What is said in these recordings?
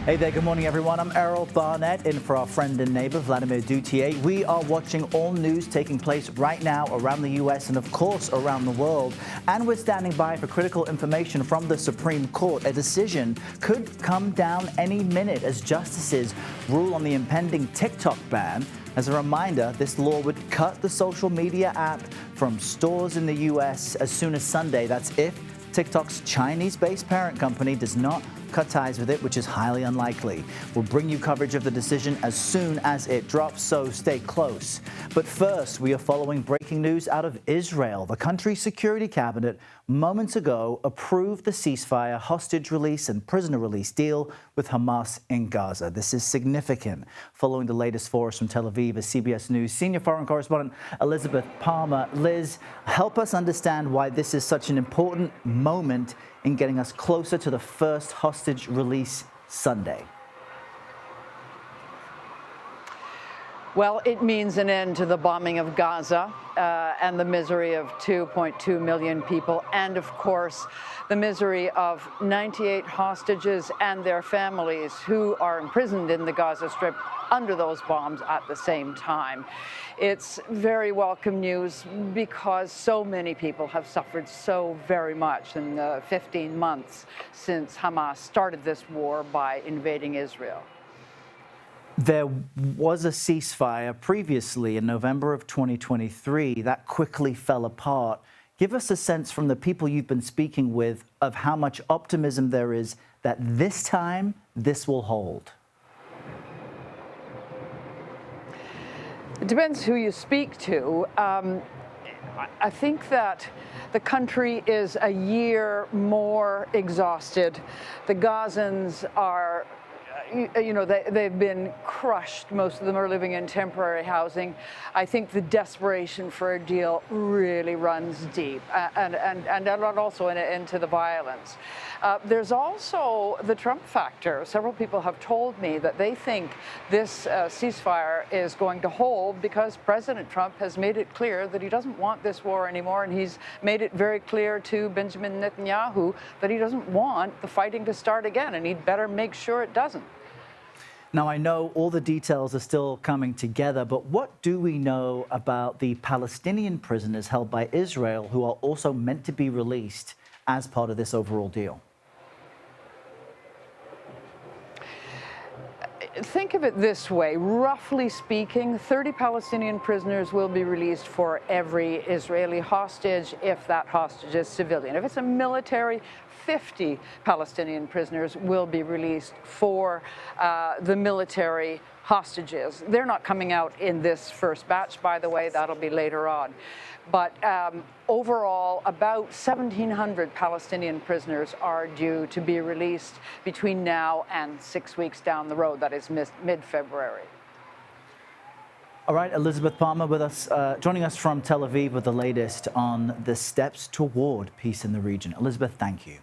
Hey there, good morning everyone. I'm Errol Barnett in for our friend and neighbor Vladimir Duthier. We are watching all news taking place right now around the U.S. and of course around the world. And we're standing by for critical information from the Supreme Court. A decision could come down any minute as justices rule on the impending TikTok ban. As a reminder, this law would cut the social media app from stores in the U.S. as soon as Sunday. That's if TikTok's Chinese-based parent company does not cut ties with it, which is highly unlikely. We'll bring you coverage of the decision as soon as it drops, so stay close. But first, we are following breaking news out of Israel. The country's security cabinet moments ago approved the ceasefire, hostage release and prisoner release deal with Hamas in Gaza. This is significant. Following the latest for us from Tel Aviv is CBS News senior foreign correspondent Elizabeth Palmer. Liz, help us understand why this is such an important moment in getting us closer to the first hostage release Sunday. Well, it means an end to the bombing of Gaza and the misery of 2.2 million people, and of course, the misery of 98 hostages and their families who are imprisoned in the Gaza Strip under those bombs at the same time. It's very welcome news because so many people have suffered so very much in the 15 months since Hamas started this war by invading Israel. There was a ceasefire previously in November of 2023 that quickly fell apart. Give us a sense from the people you've been speaking with of how much optimism there is that this time this will hold. It depends who you speak to. I think that the country is a year more exhausted. The Gazans are, they've been crushed. Most of them are living in temporary housing. I think the desperation for a deal really runs deep and also into the violence. There's also the Trump factor. Several people have told me that they think this ceasefire is going to hold because President Trump has made it clear that he doesn't want this war anymore, and he's made it very clear to Benjamin Netanyahu that he doesn't want the fighting to start again, and he'd better make sure it doesn't. Now, I know all the details are still coming together, but what do we know about the Palestinian prisoners held by Israel who are also meant to be released as part of this overall deal? Think of it this way. Roughly speaking, 30 Palestinian prisoners will be released for every Israeli hostage if that hostage is civilian. If it's a military, 50 Palestinian prisoners will be released for the military hostages. They're not coming out in this first batch, by the way. That'll be later on. But overall, about 1,700 Palestinian prisoners are due to be released between now and 6 weeks down the road. That is mid-February. All right, Elizabeth Palmer with us, joining us from Tel Aviv with the latest on the steps toward peace in the region. Elizabeth, thank you.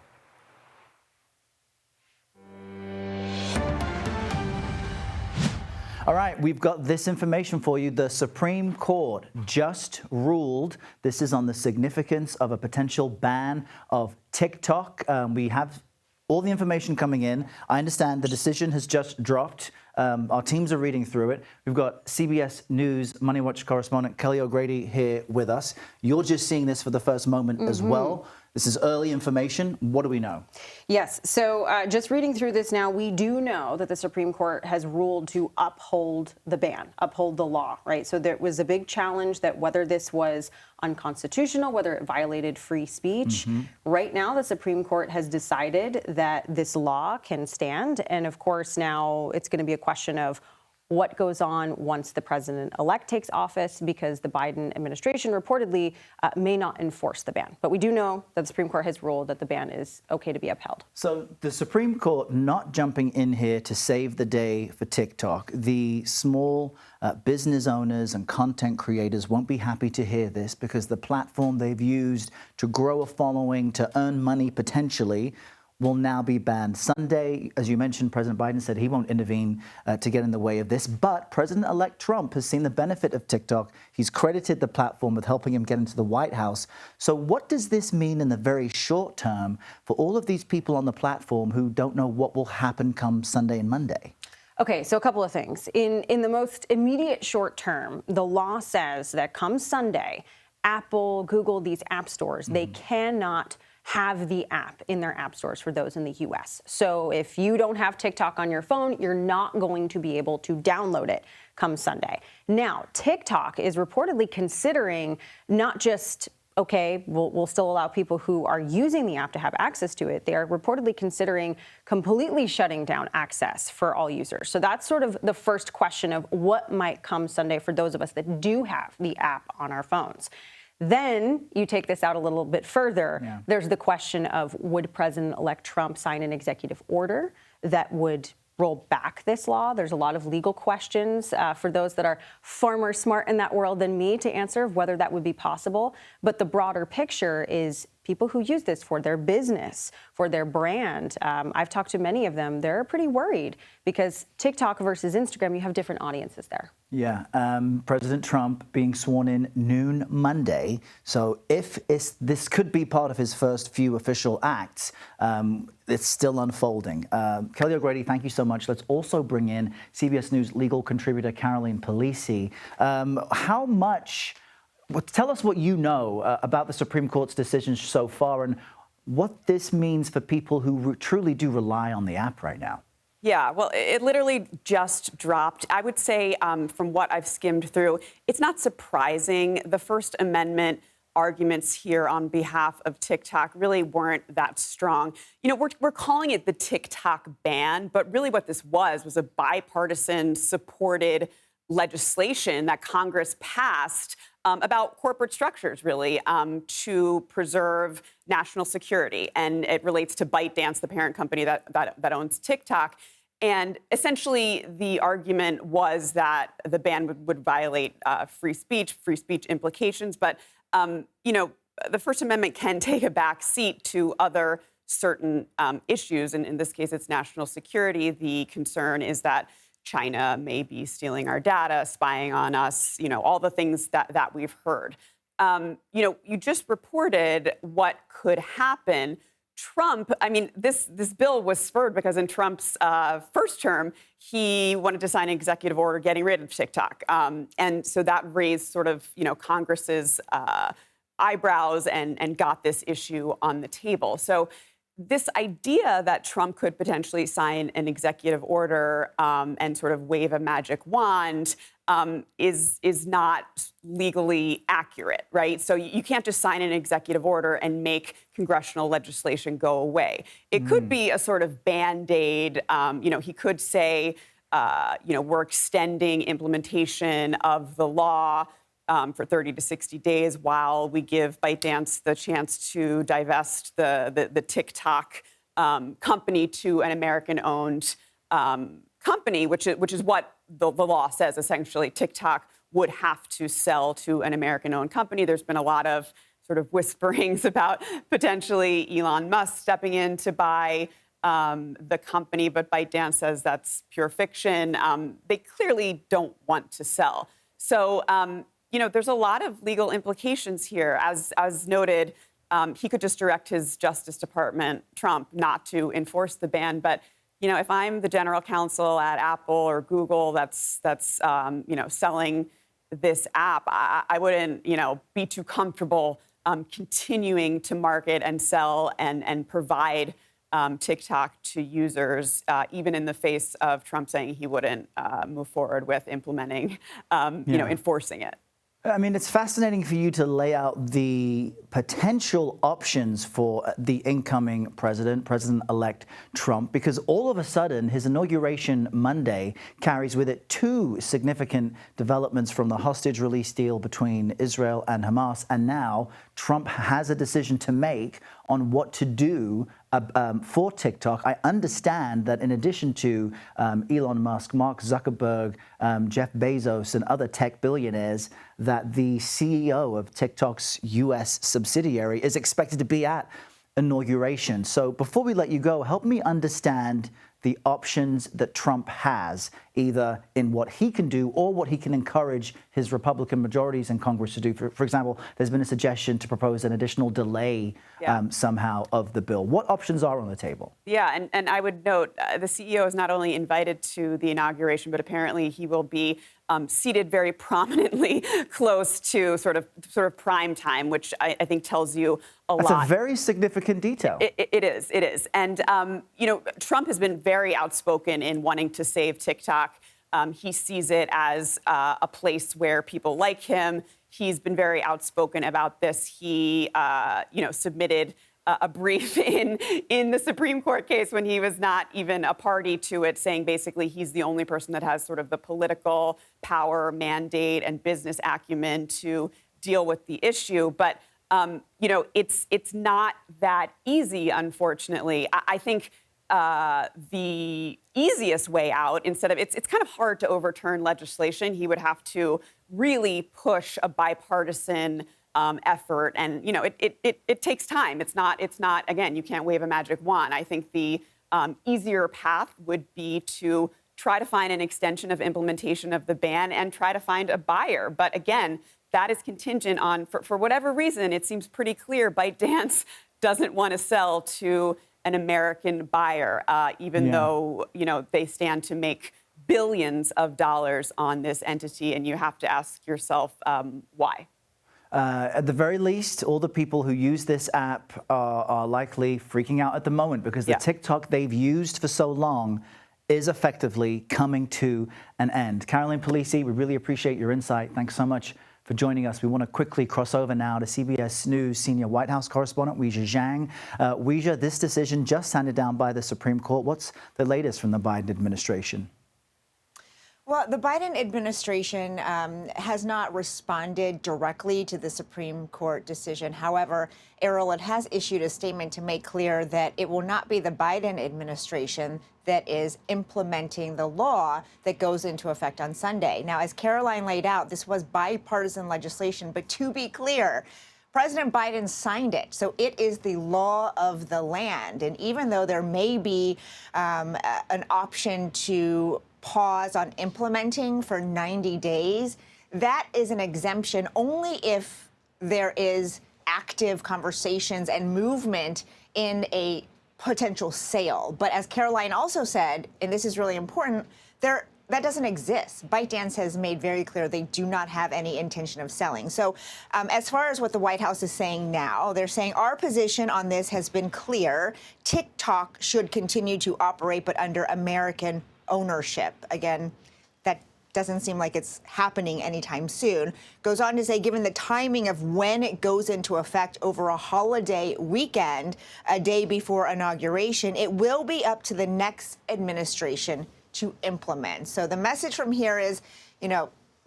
All right, we've got this information for you. The Supreme Court just ruled. This is on the significance of a potential ban of TikTok. We have all the information coming in. I understand the decision has just dropped. Our teams are reading through it. We've got CBS News Money Watch correspondent Kelly O'Grady here with us. You're just seeing this for the first moment as well. This is early information. What do we know? Yes. So just reading through this now, we do know that the Supreme Court has ruled to uphold the ban, uphold the law, right? So there was a big challenge that whether this was unconstitutional, whether it violated free speech. Right now, the Supreme Court has decided that this law can stand. And of course, now it's going to be a question of what goes on once the president-elect takes office, because the Biden administration reportedly may not enforce the ban. But we do know that the Supreme Court has ruled that the ban is okay to be upheld. So the Supreme Court not jumping in here to save the day for TikTok. The small business owners and content creators won't be happy to hear this because the platform they've used to grow a following, to earn money potentially, will now be banned. Sunday, as you mentioned, President Biden said he won't intervene to get in the way of this. But President-elect Trump has seen the benefit of TikTok. He's credited the platform with helping him get into the White House. So what does this mean in the very short term for all of these people on the platform who don't know what will happen come Sunday and Monday? Okay, so a couple of things. In the most immediate short term, the law says that come Sunday, Apple, Google, these app stores, they cannot have the app in their app stores for those in the US. So if you don't have TikTok on your phone, you're not going to be able to download it come Sunday. Now, TikTok is reportedly considering not just, okay, we'll still allow people who are using the app to have access to it. They are reportedly considering completely shutting down access for all users. So that's sort of the first question of what might come Sunday for those of us that do have the app on our phones. Then you take this out a little bit further. Yeah. There's the question of, would President-elect Trump sign an executive order that would roll back this law? There's a lot of legal questions for those that are far more smart in that world than me to answer whether that would be possible. But the broader picture is people who use this for their business, for their brand. I've talked to many of them. They're pretty worried because TikTok versus Instagram, you have different audiences there. Yeah, President Trump being sworn in noon Monday. So if this could be part of his first few official acts, it's still unfolding. Kelly O'Grady, thank you so much. Let's also bring in CBS News legal contributor Caroline Polisi. Tell us what you know about the Supreme Court's decision so far and what this means for people who truly do rely on the app right now. Yeah, well, it literally just dropped. I would say from what I've skimmed through, it's not surprising. The First Amendment arguments here on behalf of TikTok really weren't that strong. You know, we're calling it the TikTok ban, but really what this was a bipartisan supported legislation that Congress passed about corporate structures, really, to preserve national security. And it relates to ByteDance, the parent company that owns TikTok. And essentially, the argument was that the ban would violate free speech implications. But, you know, the First Amendment can take a back seat to other certain issues. And in this case, it's national security. The concern is that China may be stealing our data, spying on us, you know, all the things that we've heard. You know, you just reported what could happen. Trump, I mean, this bill was spurred because in Trump's first term, he wanted to sign an executive order getting rid of TikTok. And so that raised sort of, you know, Congress's eyebrows and got this issue on the table. So this idea that Trump could potentially sign an executive order and sort of wave a magic wand is not legally accurate, right? So you can't just sign an executive order and make congressional legislation go away. It could be a sort of Band-Aid. You know, he could say, you know, we're extending implementation of the law for 30 to 60 days while we give ByteDance the chance to divest the TikTok company to an American-owned company, which is what the law says. Essentially, TikTok would have to sell to an American-owned company. There's been a lot of sort of whisperings about potentially Elon Musk stepping in to buy the company, but ByteDance says that's pure fiction. They clearly don't want to sell. So, you know, there's a lot of legal implications here. As noted, he could just direct his Justice Department, Trump, not to enforce the ban. But, you know, if I'm the general counsel at Apple or Google that's you know, selling this app, I wouldn't, you know, be too comfortable continuing to market and sell and provide TikTok to users, even in the face of Trump saying he wouldn't move forward with implementing, you know, enforcing it. I mean, it's fascinating for you to lay out the potential options for the incoming President-elect Trump, because all of a sudden his inauguration Monday carries with it two significant developments from the hostage release deal between Israel and Hamas. And now Trump has a decision to make on what to do for TikTok. I understand that in addition to Elon Musk, Mark Zuckerberg, Jeff Bezos, and other tech billionaires, that the CEO of TikTok's U.S. subsidiary is expected to be at inauguration. So before we let you go, help me understand the options that Trump has, either in what he can do or what he can encourage his Republican majorities in Congress to do. For example, there's been a suggestion to propose an additional delay somehow of the bill. What options are on the table? Yeah, and I would note the CEO is not only invited to the inauguration, but apparently he will be seated very prominently close to sort of prime time, which I think tells you a lot. That's a very significant detail. It is. And, Trump has been very outspoken in wanting to save TikTok. He sees it as a place where people like him. He's been very outspoken about this. He, submitted a brief in the Supreme Court case when he was not even a party to it, saying basically he's the only person that has sort of the political power, mandate, and business acumen to deal with the issue. But, it's not that easy, unfortunately. I think the easiest way out, instead of, it's kind of hard to overturn legislation. He would have to really push a bipartisan effort, and it takes time. It's not again, you can't wave a magic wand. I think the easier path would be to try to find an extension of implementation of the ban and try to find a buyer. But again, that is contingent on, for whatever reason, it seems pretty clear ByteDance doesn't want to sell to an American buyer, even though they stand to make billions of dollars on this entity, and you have to ask yourself why. At the very least, all the people who use this app are likely freaking out at the moment because the TikTok they've used for so long is effectively coming to an end. Caroline Polisi, we really appreciate your insight. Thanks so much for joining us. We want to quickly cross over now to CBS News senior White House correspondent Weijia Zhang. Weijia, this decision just handed down by the Supreme Court. What's the latest from the Biden administration? Well, the Biden administration has not responded directly to the Supreme Court decision. However, Errol, it has issued a statement to make clear that it will not be the Biden administration that is implementing the law that goes into effect on Sunday. Now, as Caroline laid out, this was bipartisan legislation, but to be clear, President Biden signed it, so it is the law of the land. And even though there may be an option to pause on implementing for 90 days, that is an exemption only if there is active conversations and movement in a potential sale. But as Caroline also said, and this is really important, that doesn't exist. ByteDance has made very clear they do not have any intention of selling. So as far as what the White House is saying now, they're saying our position on this has been clear. TikTok should continue to operate, but under American ownership. Again, that doesn't seem like it's happening anytime soon. Goes on to say, given the timing of when it goes into effect over a holiday weekend, a day before inauguration, it will be up to the next administration to implement. So the message from here is,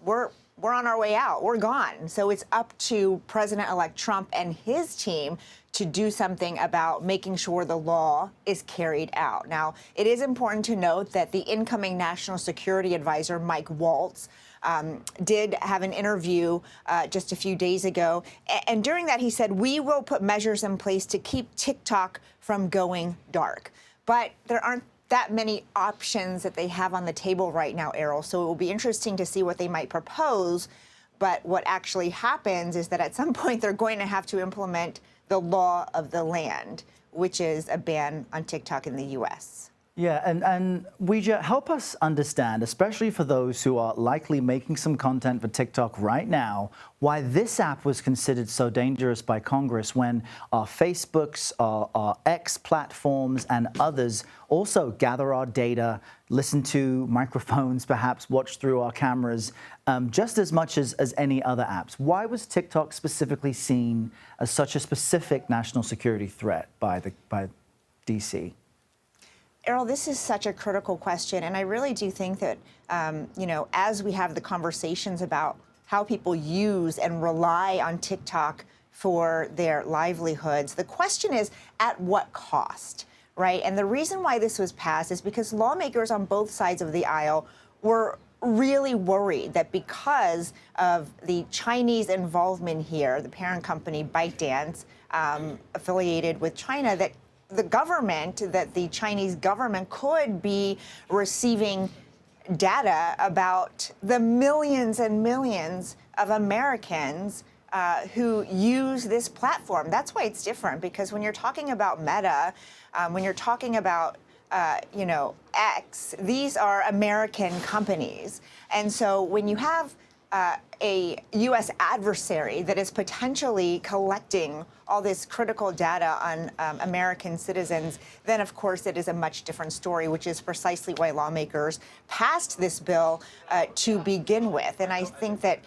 we're on our way out. We're gone. So it's up to President-elect Trump and his team to do something about making sure the law is carried out. Now, it is important to note that the incoming National Security Advisor, Mike Waltz, did have an interview just a few days ago. And during that, he said, we will put measures in place to keep TikTok from going dark. But there aren't that many options that they have on the table right now, Errol. So it will be interesting to see what they might propose. But what actually happens is that at some point they're going to have to implement the law of the land, which is a ban on TikTok in the U.S. Yeah, and Weijia, help us understand, especially for those who are likely making some content for TikTok right now, why this app was considered so dangerous by Congress when our Facebooks, our X platforms, and others also gather our data, listen to microphones, perhaps watch through our cameras, just as much as any other apps. Why was TikTok specifically seen as such a specific national security threat by D.C.? Errol, this is such a critical question, and I really do think that, as we have the conversations about how people use and rely on TikTok for their livelihoods, the question is, at what cost, right? And the reason why this was passed is because lawmakers on both sides of the aisle were really worried that because of the Chinese involvement here, the parent company ByteDance, affiliated with China, that the Chinese government could be receiving data about the millions and millions of Americans who use this platform. That's why it's different, because when you're talking about Meta, when you're talking about X, these are American companies. And so when you have a U.S. adversary that is potentially collecting all this critical data on American citizens, then of course it is a much different story, which is precisely why lawmakers passed this bill to begin with. And I think that,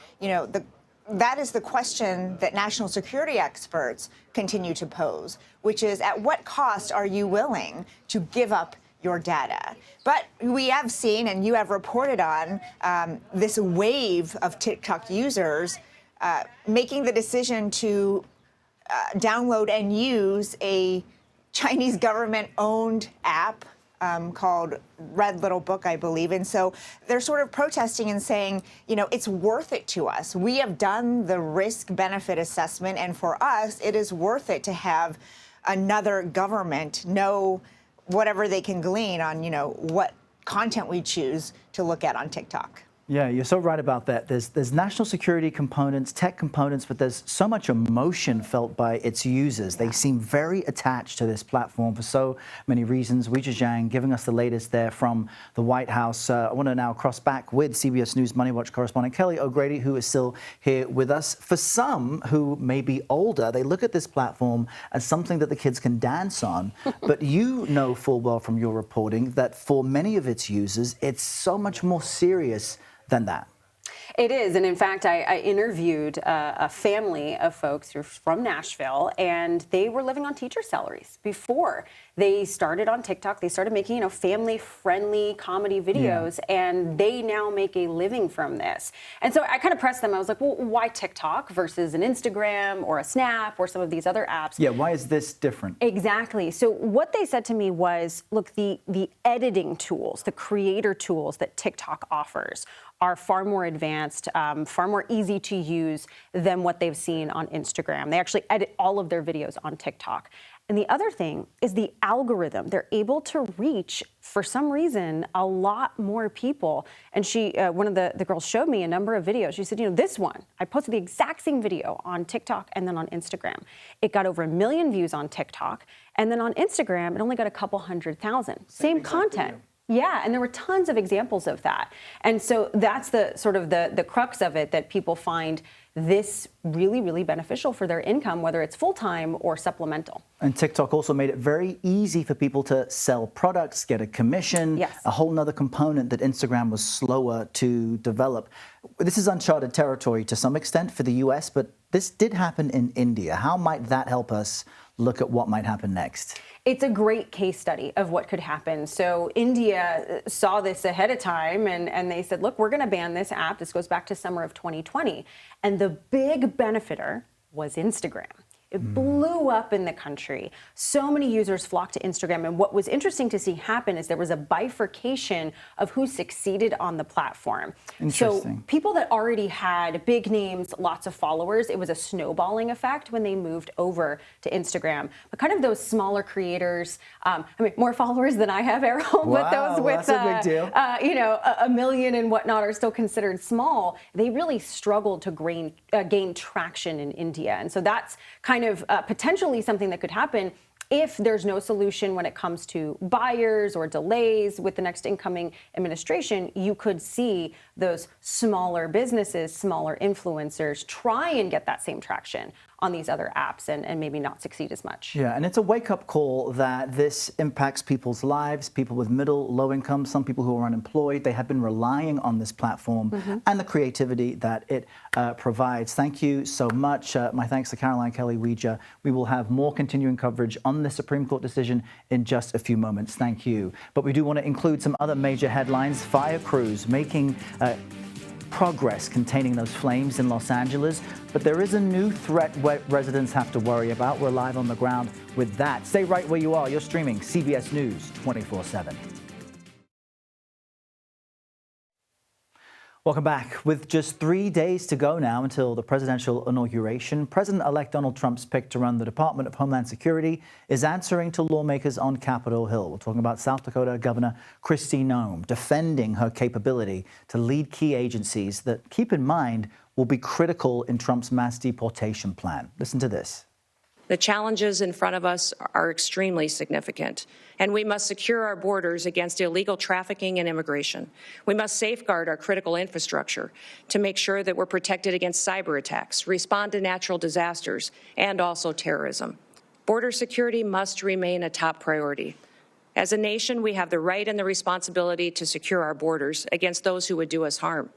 that is the question that national security experts continue to pose, which is, at what cost are you willing to give up your data? But we have seen, and you have reported on, this wave of TikTok users making the decision to download and use a Chinese government-owned app called Red Little Book, I believe. And so they're sort of protesting and saying, it's worth it to us. We have done the risk-benefit assessment, and for us, it is worth it to have another government know whatever they can glean on, what content we choose to look at on TikTok. Yeah, you're so right about that. There's national security components, tech components, but there's so much emotion felt by its users. They seem very attached to this platform for so many reasons. Weijia Zhang giving us the latest there from the White House. I want to now cross back with CBS News Money Watch correspondent Kelly O'Grady, who is still here with us. For some who may be older, they look at this platform as something that the kids can dance on. But you know full well from your reporting that for many of its users, it's so much more serious than that. It is. And in fact, I interviewed a family of folks who are from Nashville, and they were living on teacher salaries before they started on TikTok. They started making, family-friendly comedy videos, and they now make a living from this. And so I kind of pressed them. I was like, well, why TikTok versus an Instagram or a Snap or some of these other apps? Yeah, why is this different? Exactly. So what they said to me was, look, the editing tools, the creator tools that TikTok offers are far more advanced, far more easy to use than what they've seen on Instagram. They actually edit all of their videos on TikTok. And the other thing is the algorithm. They're able to reach, for some reason, a lot more people. And one of the girls showed me a number of videos. She said, this one, I posted the exact same video on TikTok and then on Instagram. It got over 1 million views on TikTok. And then on Instagram, it only got a couple 100,000. Same content. Video. Yeah, and there were tons of examples of that. And so that's the sort of the crux of it, that people find this really, really beneficial for their income, whether it's full-time or supplemental. And TikTok also made it very easy for people to sell products, get a commission, yes. A whole nother component that Instagram was slower to develop. This is uncharted territory to some extent for the US, but this did happen in India. How might that help us look at what might happen next? It's a great case study of what could happen. So India saw this ahead of time, and they said, look, we're going to ban this app. This goes back to summer of 2020. And the big benefiter was Instagram. It blew up in the country. So many users flocked to Instagram. And what was interesting to see happen is there was a bifurcation of who succeeded on the platform. So people that already had big names, lots of followers, it was a snowballing effect when they moved over to Instagram. But kind of those smaller creators, more followers than I have, Errol, but those with, that's a big deal. 1 million and whatnot are still considered small. They really struggled to gain traction in India. And so that's kind of potentially something that could happen if there's no solution when it comes to buyers or delays with the next incoming administration. You could see those smaller businesses, smaller influencers try and get that same traction on these other apps and maybe not succeed as much. Yeah, and it's a wake-up call that this impacts people's lives, people with middle, low income, some people who are unemployed. They have been relying on this platform and the creativity that it provides. Thank you so much. My thanks to Caroline Kelly Weijia. We will have more continuing coverage on the Supreme Court decision in just a few moments. Thank you. But we do want to include some other major headlines. Fire crews making progress containing those flames in Los Angeles, but there is a new threat residents have to worry about. We're live on the ground with that. Stay right where you are. You're streaming CBS News 24/7. Welcome back. With just 3 days to go now until the presidential inauguration, President-elect Donald Trump's pick to run the Department of Homeland Security is answering to lawmakers on Capitol Hill. We're talking about South Dakota Governor Kristi Noem defending her capability to lead key agencies that, keep in mind, will be critical in Trump's mass deportation plan. Listen to this. The challenges in front of us are extremely significant, and we must secure our borders against illegal trafficking and immigration. We must safeguard our critical infrastructure to make sure that we're protected against cyber attacks, respond to natural disasters, and also terrorism. Border security must remain a top priority. As a nation, we have the right and the responsibility to secure our borders against those who would do us harm.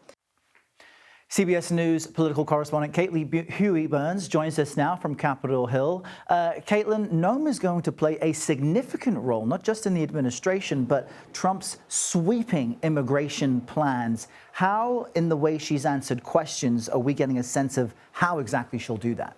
CBS News political correspondent Caitlin Huey-Burns joins us now from Capitol Hill. Caitlin, Noem is going to play a significant role, not just in the administration, but Trump's sweeping immigration plans. How, in the way she's answered questions, are we getting a sense of how exactly she'll do that?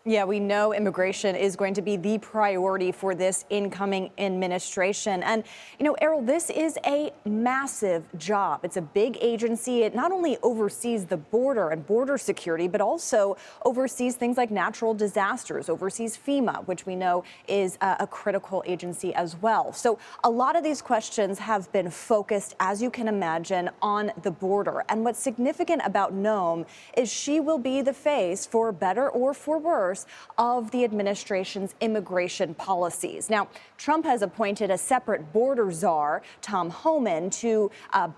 Yeah, we know immigration is going to be the priority for this incoming administration. And, you know, Errol, this is a massive job. It's a big agency. It not only oversees the border and border security, but also oversees things like natural disasters, oversees FEMA, which we know is a critical agency as well. So a lot of these questions have been focused, as you can imagine, on the border. And what's significant about Noem is she will be the face, for better or for worse, of the administration's immigration policies. Now, Trump has appointed a separate border czar, Tom Homan, to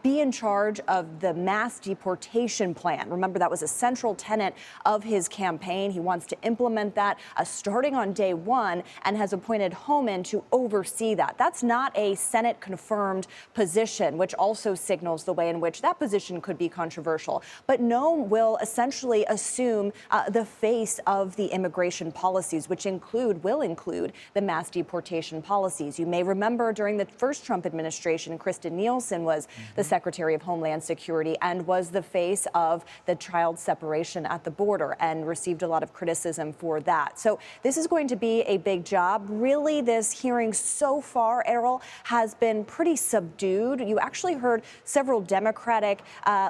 be in charge of the mass deportation plan. Remember, that was a central tenet of his campaign. He wants to implement that starting on day one and has appointed Homan to oversee that. That's not a Senate-confirmed position, which also signals the way in which that position could be controversial. But Noem will essentially assume the face of the immigration policies, which will include the mass deportation policies. You may remember during the first Trump administration, Kristen Nielsen was the Secretary of Homeland Security and was the face of the child separation at the border and received a lot of criticism for that. So this is going to be a big job. Really, this hearing so far, Errol, has been pretty subdued. You actually heard several Democratic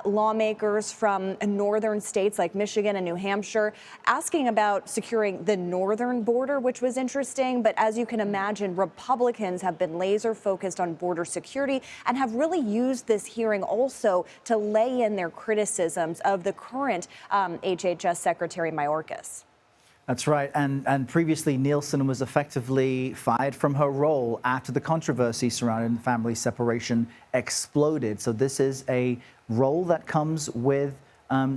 lawmakers from northern states like Michigan and New Hampshire asking about securing the northern border, which was interesting. But as you can imagine, Republicans have been laser focused on border security and have really used this hearing also to lay in their criticisms of the current HHS Secretary Mayorkas. That's right. And previously, Nielsen was effectively fired from her role after the controversy surrounding family separation exploded. So this is a role that comes with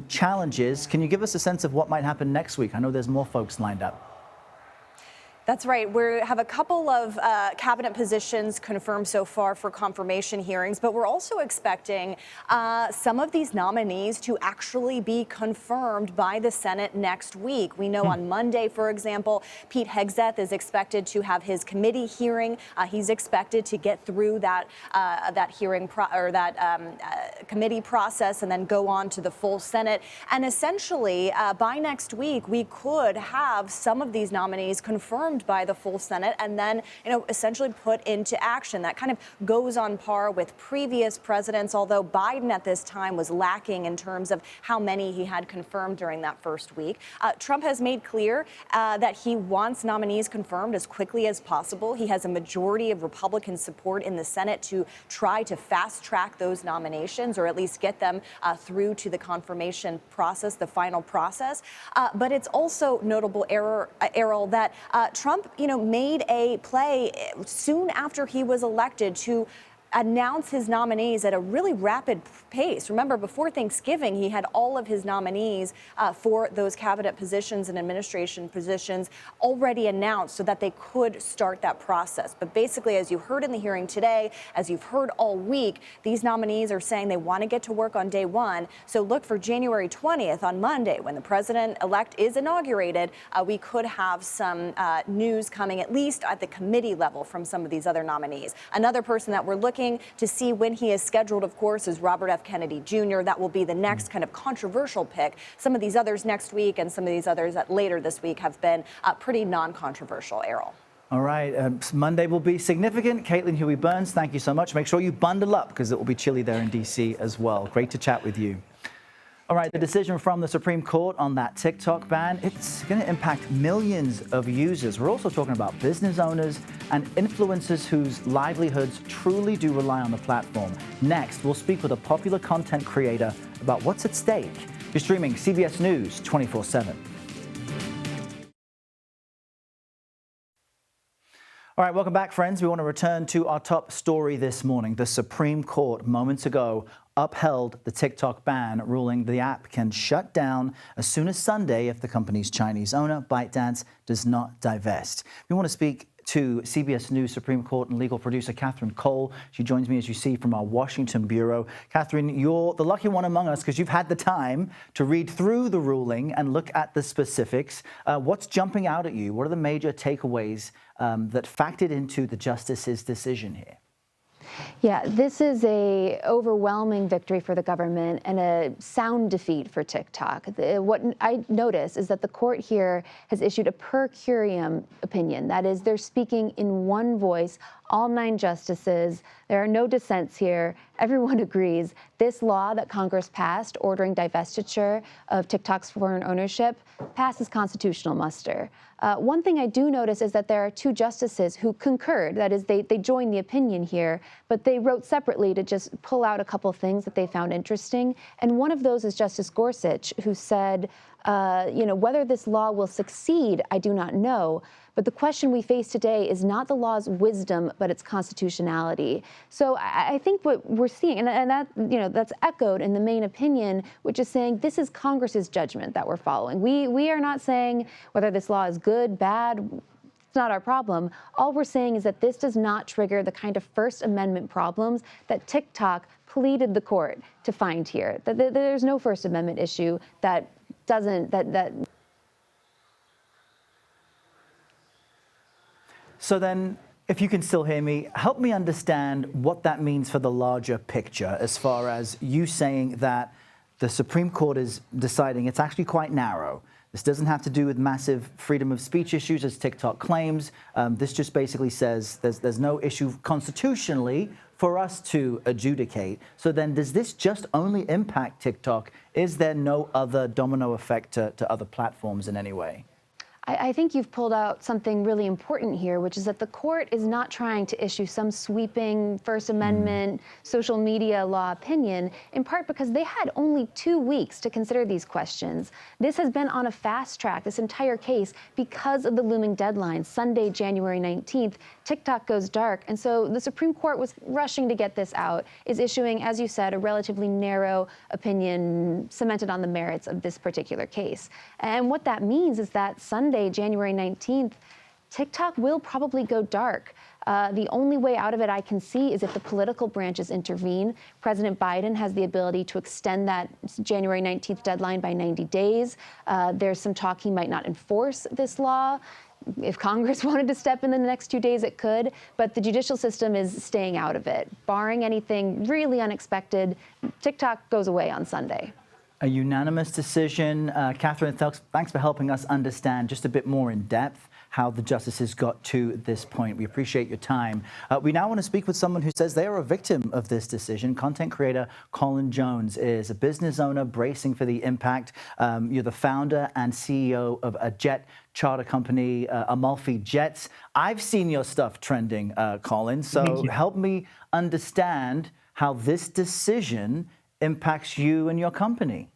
challenges. Can you give us a sense of what might happen next week? I know there's more folks lined up. That's right. We have a couple of cabinet positions confirmed so far for confirmation hearings, but we're also expecting some of these nominees to actually be confirmed by the Senate next week. We know on Monday, for example, Pete Hegseth is expected to have his committee hearing. He's expected to get through that hearing committee process and then go on to the full Senate. And essentially, by next week, we could have some of these nominees confirmed by the full Senate and then, essentially put into action. That kind of goes on par with previous presidents, although Biden at this time was lacking in terms of how many he had confirmed during that first week. Trump has made clear that he wants nominees confirmed as quickly as possible. He has a majority of Republican support in the Senate to try to fast track those nominations, or at least get them through to the confirmation process, the final process. But it's also notable, Errol, that Trump, made a play soon after he was elected to announce his nominees at a really rapid pace. Remember, before Thanksgiving, he had all of his nominees for those cabinet positions and administration positions already announced so that they could start that process. But basically, as you heard in the hearing today, as you've heard all week, these nominees are saying they want to get to work on day one. So look for January 20th on Monday, when the president-elect is inaugurated. We could have some news coming, at least at the committee level, from some of these other nominees. Another person that we're looking to see when he is scheduled, of course, is Robert F. Kennedy Jr. That will be the next kind of controversial pick. Some of these others next week and some of these others later this week have been pretty non-controversial, Errol. All right, Monday will be significant. Caitlin Huey-Burns, thank you so much. Make sure you bundle up because it will be chilly there in D.C. as well. Great to chat with you. All right, the decision from the Supreme Court on that TikTok ban, it's going to impact millions of users. We're also talking about business owners and influencers whose livelihoods truly do rely on the platform. Next, we'll speak with a popular content creator about what's at stake. You're streaming CBS News 24/7. All right, welcome back, friends. We want to return to our top story this morning. The Supreme Court moments ago upheld the TikTok ban, ruling the app can shut down as soon as Sunday if the company's Chinese owner, ByteDance, does not divest. We want to speak to CBS News Supreme Court and legal producer Catherine Cole. She joins me, as you see, from our Washington bureau. Catherine, you're the lucky one among us because you've had the time to read through the ruling and look at the specifics. What's jumping out at you? What are the major takeaways that factored into the justice's decision here? Yeah, this is a overwhelming victory for the government and a sound defeat for TikTok. What I notice is that the court here has issued a per curiam opinion. That is, they're speaking in one voice, all 9 justices. There are no dissents here. Everyone agrees. This law that Congress passed, ordering divestiture of TikTok's foreign ownership, passes constitutional muster. One thing I do notice is that there are 2 justices who concurred. That is, they joined the opinion here, but they wrote separately to just pull out a couple things that they found interesting. And one of those is Justice Gorsuch, who said, whether this law will succeed, I do not know. But the question we face today is not the law's wisdom, but its constitutionality. So I think what we're seeing, and that, that's echoed in the main opinion, which is saying this is Congress's judgment that we're following. We are not saying whether this law is good, bad. It's not our problem. All we're saying is that this does not trigger the kind of First Amendment problems that TikTok pleaded the court to find here. That there's no First Amendment issue that doesn't, that. So then, if you can still hear me, help me understand what that means for the larger picture, as far as you saying that the Supreme Court is deciding it's actually quite narrow. This doesn't have to do with massive freedom of speech issues, as TikTok claims. This just basically says there's no issue constitutionally for us to adjudicate. So then, does this just only impact TikTok? Is there no other domino effect to other platforms in any way? I think you've pulled out something really important here, which is that the court is not trying to issue some sweeping First Amendment social media law opinion, in part because they had only 2 weeks to consider these questions. This has been on a fast track, this entire case, because of the looming deadline. Sunday, January 19th, TikTok goes dark. And so the Supreme Court was rushing to get this out, is issuing, as you said, a relatively narrow opinion cemented on the merits of this particular case. And what that means is that Sunday, January 19th, TikTok will probably go dark. The only way out of it I can see is if the political branches intervene. President Biden has the ability to extend that January 19th deadline by 90 days. There's some talk he might not enforce this law. If Congress wanted to step in the next 2 days, it could, but the judicial system is staying out of it. Barring anything really unexpected, TikTok goes away on Sunday. A unanimous decision. Catherine, thanks for helping us understand just a bit more in depth how the justices got to this point. We appreciate your time. We now want to speak with someone who says they are a victim of this decision. Content creator Colin Jones is a business owner bracing for the impact. You're the founder and CEO of a jet charter company, Amalfi Jets. I've seen your stuff trending, Colin, so help me understand how this decision impacts you and your company.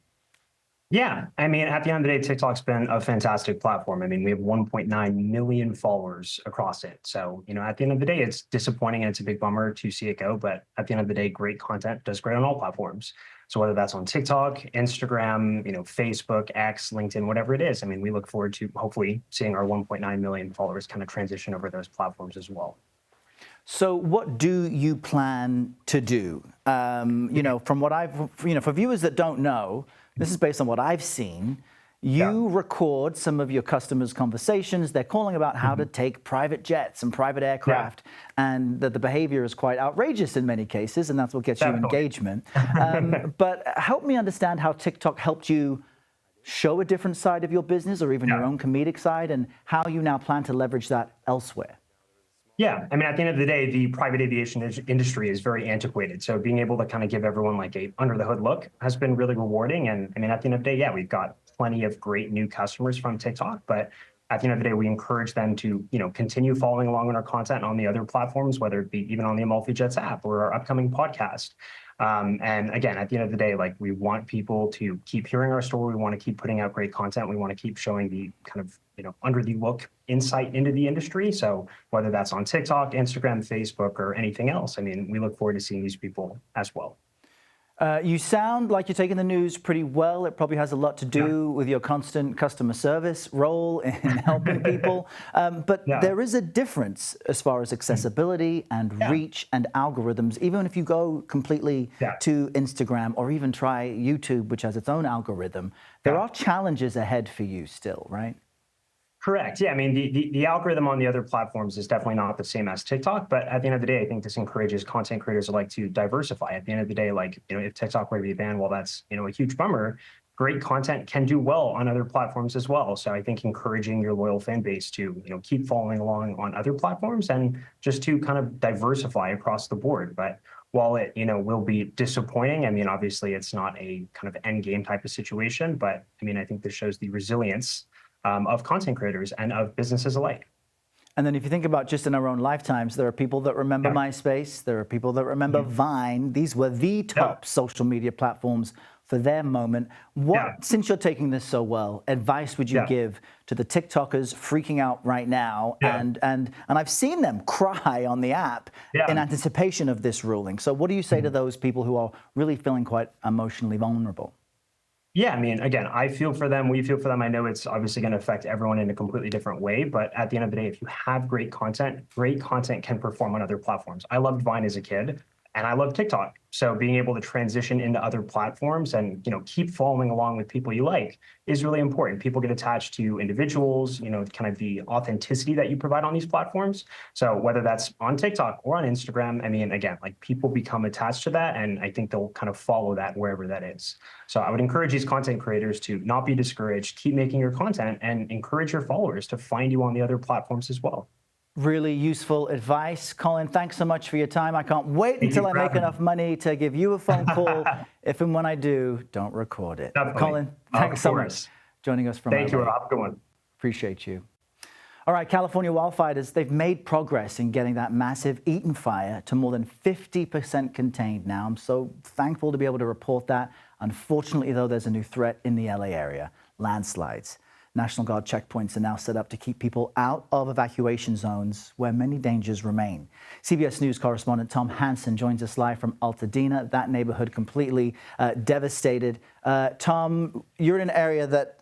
Yeah, I mean, at the end of the day, TikTok's been a fantastic platform. I mean, we have 1.9 million followers across it. So, at the end of the day, it's disappointing and it's a big bummer to see it go. But at the end of the day, great content does great on all platforms. So whether that's on TikTok, Instagram, Facebook, X, LinkedIn, whatever it is, I mean, we look forward to hopefully seeing our 1.9 million followers kind of transition over those platforms as well. So what do you plan to do? From what I've, for viewers that don't know, this is based on what I've seen. You record some of your customers' conversations. They're calling about how to take private jets and private aircraft, and that the behavior is quite outrageous in many cases, and that's what gets you engagement. But help me understand how TikTok helped you show a different side of your business, or even your own comedic side, and how you now plan to leverage that elsewhere. Yeah, I mean, at the end of the day, the private aviation industry is very antiquated. So being able to kind of give everyone like a under the hood look has been really rewarding. And I mean, at the end of the day, yeah, we've got plenty of great new customers from TikTok, but at the end of the day, we encourage them to, continue following along on our content on the other platforms, whether it be even on the Amalfi Jets app or our upcoming podcast. And again, at the end of the day, like we want people to keep hearing our story. We want to keep putting out great content. We want to keep showing the kind of, under the look insight into the industry. So whether that's on TikTok, Instagram, Facebook, or anything else, I mean, we look forward to seeing these people as well. You sound like you're taking the news pretty well. It probably has a lot to do with your constant customer service role in helping people. But there is a difference as far as accessibility and reach and algorithms. Even if you go completely to Instagram or even try YouTube, which has its own algorithm, there are challenges ahead for you still, right? Correct. Yeah, I mean, the algorithm on the other platforms is definitely not the same as TikTok, but at the end of the day, I think this encourages content creators to like to diversify. At the end of the day, like, if TikTok were to be banned, well, that's, a huge bummer. Great content can do well on other platforms as well. So I think encouraging your loyal fan base to, keep following along on other platforms and just to kind of diversify across the board. But while it, will be disappointing, I mean, obviously it's not a kind of end game type of situation, but I mean, I think this shows the resilience of content creators and of businesses alike. And then if you think about just in our own lifetimes, there are people that remember MySpace, there are people that remember Vine. These were the top social media platforms for their moment. What, since you're taking this so well, advice would you give to the TikTokers freaking out right now? And I've seen them cry on the app in anticipation of this ruling. So what do you say to those people who are really feeling quite emotionally vulnerable? Yeah, I mean, again, I feel for them. We feel for them. I know it's obviously going to affect everyone in a completely different way. But at the end of the day, if you have great content can perform on other platforms. I loved Vine as a kid, and I love TikTok. So being able to transition into other platforms and, keep following along with people you like is really important. People get attached to individuals, kind of the authenticity that you provide on these platforms. So whether that's on TikTok or on Instagram, I mean, again, like people become attached to that, and I think they'll kind of follow that wherever that is. So I would encourage these content creators to not be discouraged, keep making your content, and encourage your followers to find you on the other platforms as well. Really useful advice. Colin, thanks so much for your time. I can't wait until I make enough money to give you a phone call. If and when I do, don't record it. Definitely. Colin, thanks so much joining us from Thank you, LA. Rob. Good one. Appreciate you. All right, California wildfires, they've made progress in getting that massive Eaton fire to more than 50% contained now. I'm so thankful to be able to report that. Unfortunately, though, there's a new threat in the LA area, landslides. National Guard checkpoints are now set up to keep people out of evacuation zones where many dangers remain. CBS News correspondent Tom Hansen joins us live from Altadena, that neighborhood completely devastated. Tom, you're in an area that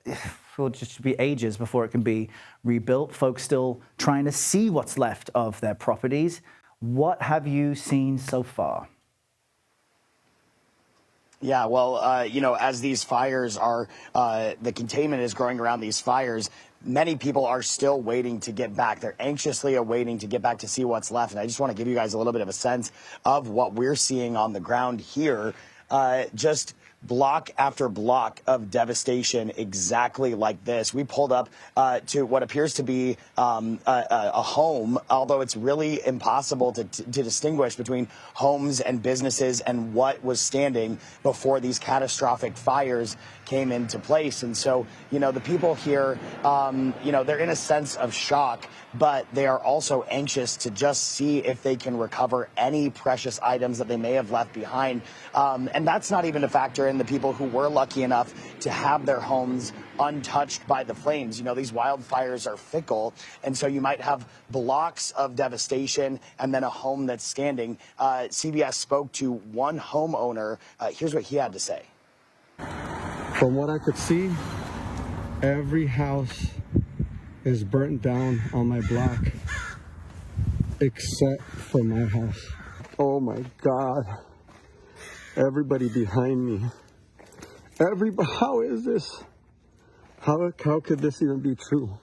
will just be ages before it can be rebuilt. Folks still trying to see what's left of their properties. What have you seen so far? Yeah, well, as these fires are, the containment is growing around these fires. Many people are still waiting to get back. They're anxiously awaiting to get back to see what's left. And I just want to give you guys a little bit of a sense of what we're seeing on the ground here. Just block after block of devastation exactly like this. We pulled up to what appears to be a home, although it's really impossible to distinguish between homes and businesses and what was standing before these catastrophic fires came into place. And so, the people here, they're in a sense of shock, but they are also anxious to just see if they can recover any precious items that they may have left behind. And that's not even to factor in the people who were lucky enough to have their homes untouched by the flames. These wildfires are fickle, and so you might have blocks of devastation and then a home that's standing. CBS spoke to one homeowner. Here's what he had to say. From what I could see, every house is burnt down on my block, except for my house. Oh my God. Everybody behind me. How is this? How could this even be true?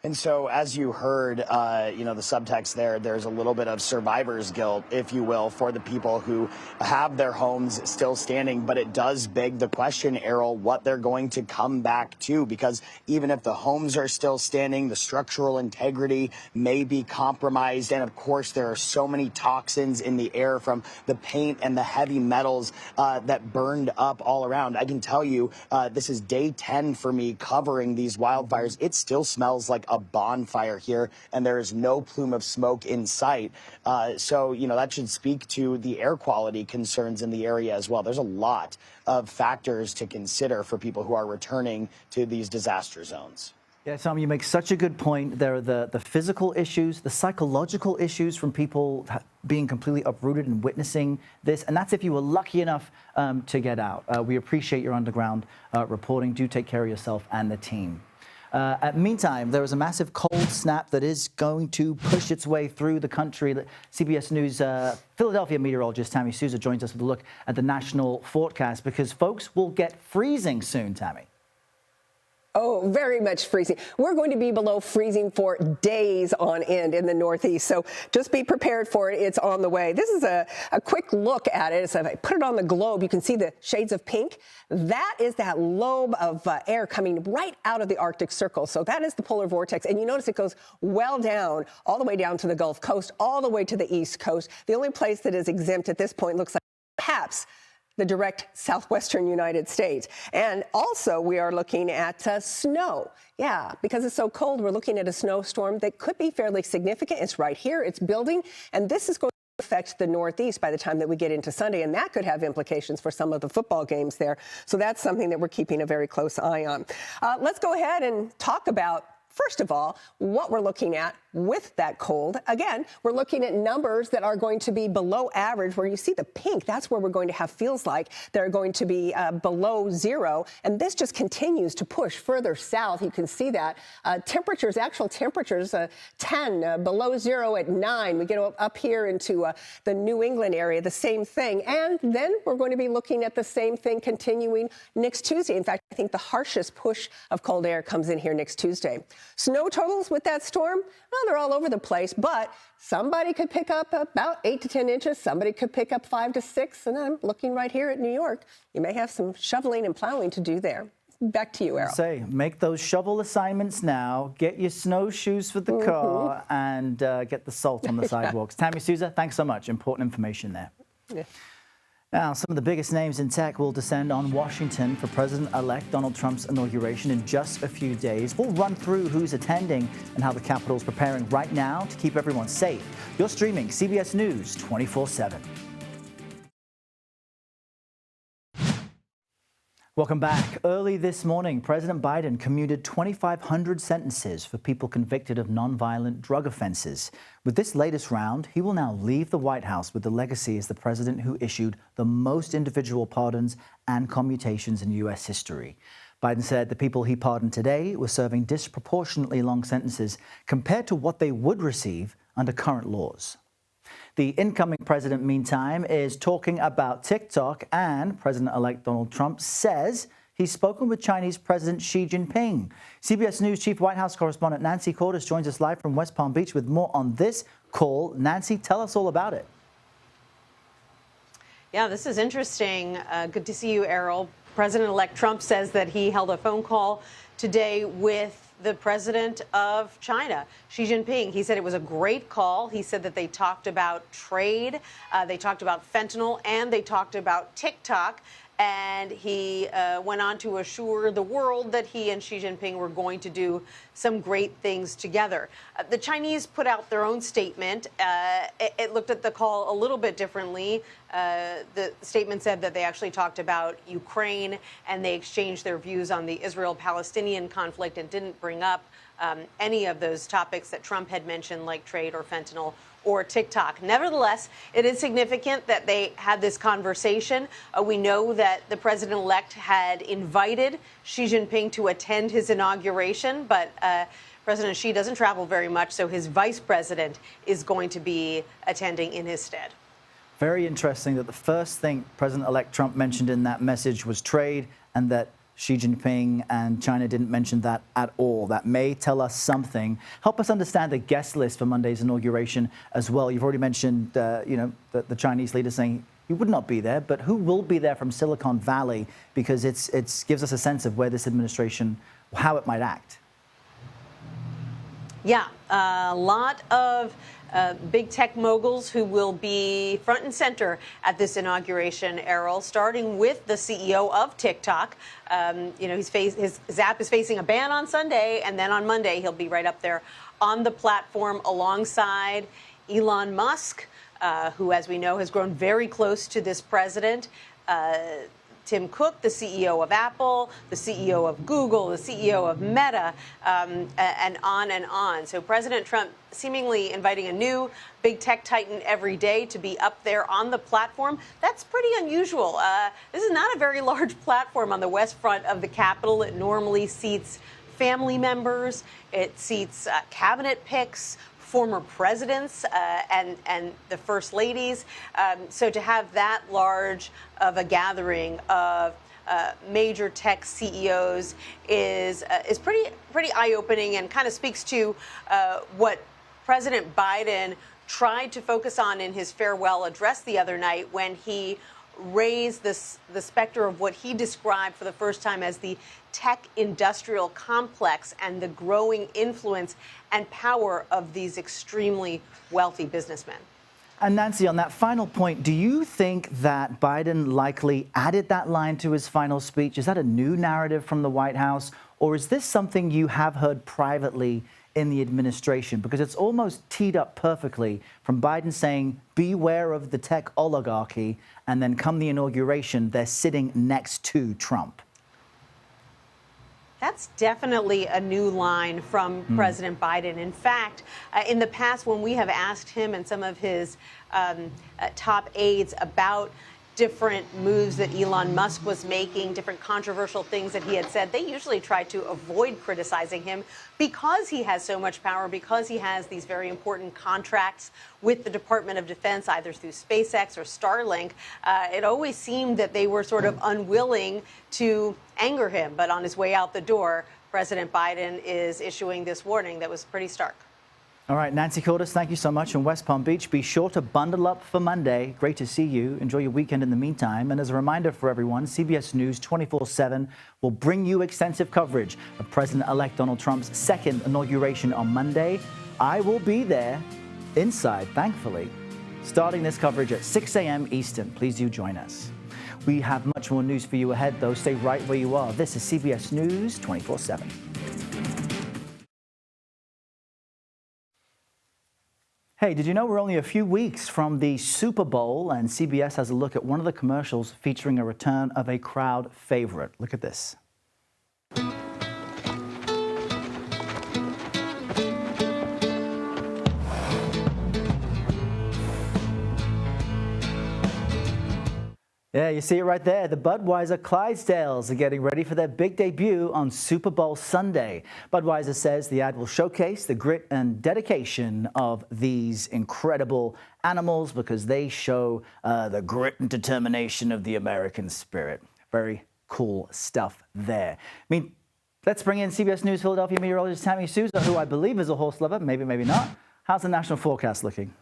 And so, as you heard, the subtext there's a little bit of survivor's guilt, if you will, for the people who have their homes still standing. But it does beg the question, Errol, what they're going to come back to, because even if the homes are still standing, the structural integrity may be compromised. And of course, there are so many toxins in the air from the paint and the heavy metals that burned up all around. I can tell you, this is day 10 for me covering these wildfires. It still smells like a bonfire here, and there is no plume of smoke in sight. So, that should speak to the air quality concerns in the area as well. There's a lot of factors to consider for people who are returning to these disaster zones. Yeah, Tom, you make such a good point. There are the physical issues, the psychological issues from people being completely uprooted and witnessing this. And that's if you were lucky enough to get out. We appreciate your underground reporting. Do take care of yourself and the team. Meantime, there is a massive cold snap that is going to push its way through the country. CBS News Philadelphia meteorologist Tammy Souza joins us with a look at the national forecast, because folks will get freezing soon, Tammy. Oh, very much freezing. We're going to be below freezing for days on end in the Northeast. So just be prepared for it. It's on the way. This is a quick look at it. So if I put it on the globe, you can see the shades of pink. That is that lobe of air coming right out of the Arctic Circle. So that is the polar vortex. And you notice it goes well down, all the way down to the Gulf Coast, all the way to the East Coast. The only place that is exempt at this point looks like perhaps the direct southwestern United States. And also we are looking at snow. Yeah, because it's so cold, we're looking at a snowstorm that could be fairly significant. It's right here, it's building, and this is going to affect the Northeast by the time that we get into Sunday, and that could have implications for some of the football games there. So that's something that we're keeping a very close eye on. Let's go ahead and talk about, first of all, what we're looking at with that cold. Again, we're looking at numbers that are going to be below average. Where you see the pink, that's where we're going to have feels like they're going to be below zero. And this just continues to push further south. You can see that. Temperatures, actual temperatures, 10, below zero at 9. We get up here into the New England area, the same thing. And then we're going to be looking at the same thing continuing next Tuesday. In fact, I think the harshest push of cold air comes in here next Tuesday. Snow totals with that storm, well, they're all over the place, but somebody could pick up about 8 to 10 inches. Somebody could pick up 5 to 6. And I'm looking right here at New York. You may have some shoveling and plowing to do there. Back to you, Errol. Make those shovel assignments now. Get your snowshoes for the car and get the salt on the sidewalks. Tammy Souza, thanks so much. Important information there. Yeah. Now, some of the biggest names in tech will descend on Washington for President-elect Donald Trump's inauguration in just a few days. We'll run through who's attending and how the Capitol's preparing right now to keep everyone safe. You're streaming CBS News 24/7. Welcome back. Early this morning, President Biden commuted 2,500 sentences for people convicted of nonviolent drug offenses. With this latest round, he will now leave the White House with the legacy as the president who issued the most individual pardons and commutations in U.S. history. Biden said the people he pardoned today were serving disproportionately long sentences compared to what they would receive under current laws. The incoming president, meantime, is talking about TikTok, and President-elect Donald Trump says he's spoken with Chinese President Xi Jinping. CBS News Chief White House correspondent Nancy Cordes joins us live from West Palm Beach with more on this call. Nancy, tell us all about it. Yeah, this is interesting. Good to see you, Errol. President-elect Trump says that he held a phone call today with the president of China, Xi Jinping. He said it was a great call. He said that they talked about trade, they talked about fentanyl, and they talked about TikTok. And he went on to assure the world that he and Xi Jinping were going to do some great things together. The Chinese put out their own statement. It looked at the call a little bit differently. The statement said that they actually talked about Ukraine and they exchanged their views on the Israel-Palestinian conflict and didn't bring up any of those topics that Trump had mentioned, like trade or fentanyl or TikTok. Nevertheless, it is significant that they had this conversation. We know that the president-elect had invited Xi Jinping to attend his inauguration, but President Xi doesn't travel very much, so his vice president is going to be attending in his stead. Very interesting that the first thing President-elect Trump mentioned in that message was trade, and that Xi Jinping and China didn't mention that at all. That may tell us something. Help us understand the guest list for Monday's inauguration as well. You've already mentioned, the Chinese leader saying he would not be there, but who will be there from Silicon Valley? Because it gives us a sense of where this administration, how it might act. Yeah, a lot of big tech moguls who will be front and center at this inauguration, Errol, starting with the CEO of TikTok. His app is facing a ban on Sunday, and then on Monday he'll be right up there on the platform alongside Elon Musk, who, as we know, has grown very close to this president. Tim Cook, the CEO of Apple, the CEO of Google, the CEO of Meta, and on and on. So President Trump seemingly inviting a new big tech titan every day to be up there on the platform. That's pretty unusual. This is not a very large platform on the west front of the Capitol. It normally seats family members. It seats cabinet picks, former presidents and the first ladies. So to have that large of a gathering of major tech CEOs is pretty eye-opening, and kind of speaks to what President Biden tried to focus on in his farewell address the other night, when he raised the specter of what he described for the first time as the tech industrial complex and the growing influence and power of these extremely wealthy businessmen. And Nancy, on that final point, do you think that Biden likely added that line to his final speech? Is that a new narrative from the White House, or is this something you have heard privately in the administration? Because it's almost teed up perfectly from Biden saying, beware of the tech oligarchy, and then come the inauguration, they're sitting next to Trump. That's definitely a new line from President Biden. In fact, in the past, when we have asked him and some of his top aides about different moves that Elon Musk was making, different controversial things that he had said, they usually try to avoid criticizing him because he has so much power, because he has these very important contracts with the Department of Defense, either through SpaceX or Starlink. It always seemed that they were sort of unwilling to anger him. But on his way out the door, President Biden is issuing this warning that was pretty stark. All right, Nancy Cordes, thank you so much in West Palm Beach. Be sure to bundle up for Monday. Great to see you. Enjoy your weekend in the meantime. And as a reminder for everyone, CBS News 24/7 will bring you extensive coverage of President-elect Donald Trump's second inauguration on Monday. I will be there inside, thankfully, starting this coverage at 6 a.m. Eastern. Please do join us. We have much more news for you ahead, though. Stay right where you are. This is CBS News 24/7. Hey, did you know we're only a few weeks from the Super Bowl, and CBS has a look at one of the commercials featuring a return of a crowd favorite. Look at this. Yeah, you see it right there. The Budweiser Clydesdales are getting ready for their big debut on Super Bowl Sunday. Budweiser says the ad will showcase the grit and dedication of these incredible animals because they show the grit and determination of the American spirit. Very cool stuff there. I mean, let's bring in CBS News Philadelphia meteorologist Tammy Souza, who I believe is a horse lover, maybe not. How's the national forecast looking?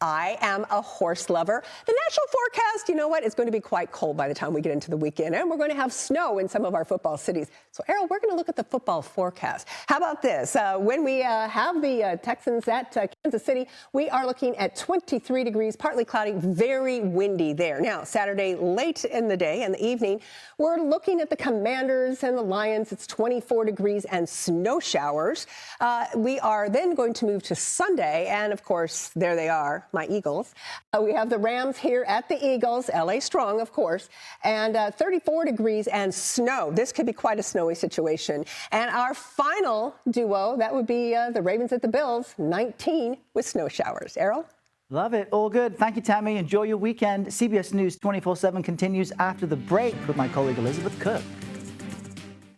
I am a horse lover. The national forecast, you know what, it's going to be quite cold by the time we get into the weekend, and we're going to have snow in some of our football cities. So, Errol, we're going to look at the football forecast. How about this? When we have the Texans at Kansas City, we are looking at 23 degrees, partly cloudy, very windy there. Now, Saturday, late in the day and the evening, we're looking at the Commanders and the Lions. It's 24 degrees and snow showers. We are then going to move to Sunday, and of course, there they are, my Eagles. We have the Rams here at the Eagles, LA strong, of course, and 34 degrees and snow. This could be quite a snowy situation. And our final duo, that would be the Ravens at the Bills, 19 with snow showers. Errol? Love it. All good. Thank you, Tammy. Enjoy your weekend. CBS News 24/7 continues after the break with my colleague Elizabeth Cook.